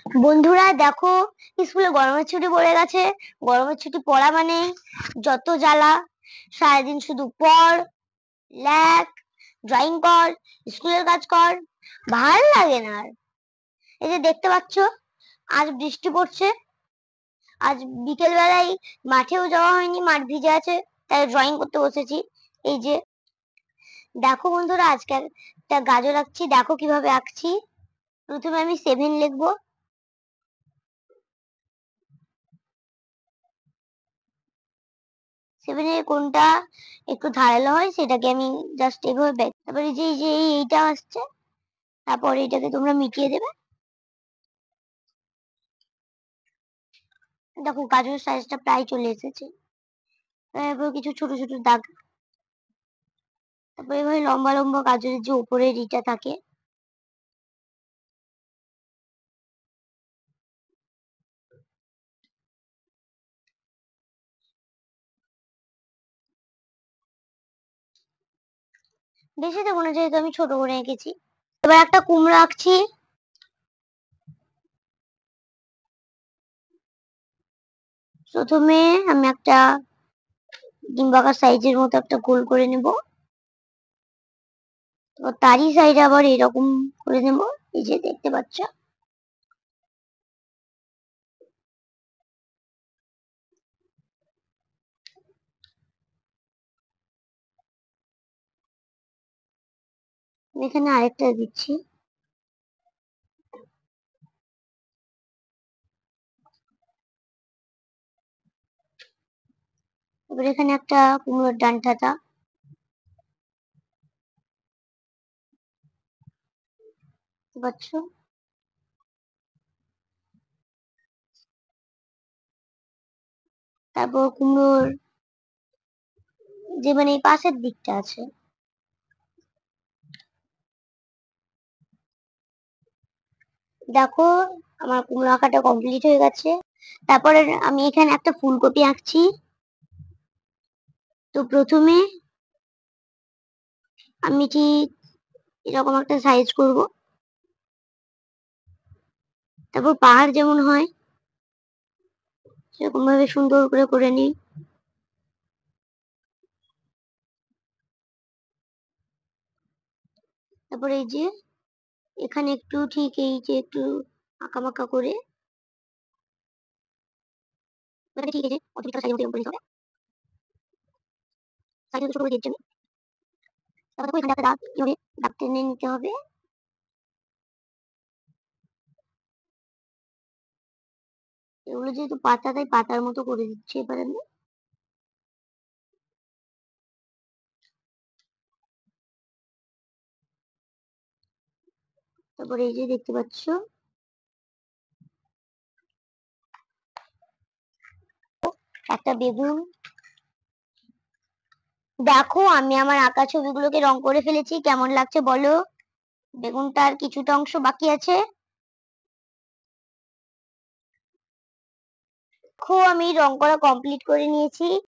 বন্ধুরা দেখো, স্কুলে গরমের ছুটি পড়ে গেছে। গরমের ছুটি পড়া মানে যত জ্বালা। সারাদিন শুধু পড়, লেখ, ড্রয়িং কর, স্কুলের কাজ কর, ভাল লাগে না আর। এই যে দেখতে পাচ্ছ, আজ বৃষ্টি পড়ছে। আজ বিকেল বেলায় মাঠেও যাওয়া হয়নি, মাঠ ভিজে আছে, তাই ড্রয়িং করতে বসেছি। এই যে দেখো বন্ধুরা, আজকে একটা গাজর আঁকছি, দেখো কিভাবে আঁকছি। প্রথমে আমি 7 লিখবো। 7 এর কোনটা একটু ধারালো হয় সেটাকে আমি জাস্ট এভাবে তারপরে যে এইটা আসছে, তারপর এটাকে তোমরা মিটিয়ে দেবে। দেখো গাজরের সাইজটা প্রায় চলে এসেছে। এরপর কিছু ছোট ছোট দাগ, তারপর এভাবে লম্বা লম্বা গাজরের যে উপরের ইটা থাকে, বেশি দেবো না যেহেতু আমি ছোট করে এঁকেছি। এবার একটা কুমড়ো আঁকছি। প্রথমে আমি একটা ডিম্বাকার সাইজের মতো একটা গোল করে নেব, তো তারই সাইডে আবার এরকম করে নেব। এই যে দেখতে পাচ্ছ, এখানে আরেকটা দিচ্ছি। এবার এখানে একটা কুমড়োর ডান্ডাটা পাচ্ছ। তারপর কুমড়োর যে মানে এই পাশের দিকটা আছে, দেখো আমার কুমড়ো আঁকাটা কমপ্লিট হয়ে গেছে। তারপরে আমি এখানে একটা ফুলকপি আঁকছি। তো প্রথমে আমি ঠিক এরকম একটা সাইজ করব, তারপর পাহাড় যেমন হয় সেরকম ভাবে সুন্দর করে করে নিই। তারপরে এই যে এখানে একটু ঠিক এই যে একটু আঁকাবাঁকা করে ঠিক এই যে অর্ধেকটা সাইজ মতো করে নিতে হবে। সাইজ ছোট করে দিচ্ছি আমি। তারপর এখানে একটা দাগ এভাবে দাগ টেনে নিতে হবে। এগুলো যেহেতু পাতা, তাই পাতার মতো করে দিচ্ছি এবার আমি। তারপরে এই যে দেখতে পাচ্ছ, একটা বেগুন। দেখো আমি আমার আঁকা ছবিগুলোকে রং করে ফেলেছি, কেমন লাগছে বলো। বেগুনটার কিছুটা অংশ বাকি আছে। দেখো আমি রং করা কমপ্লিট করে নিয়েছি।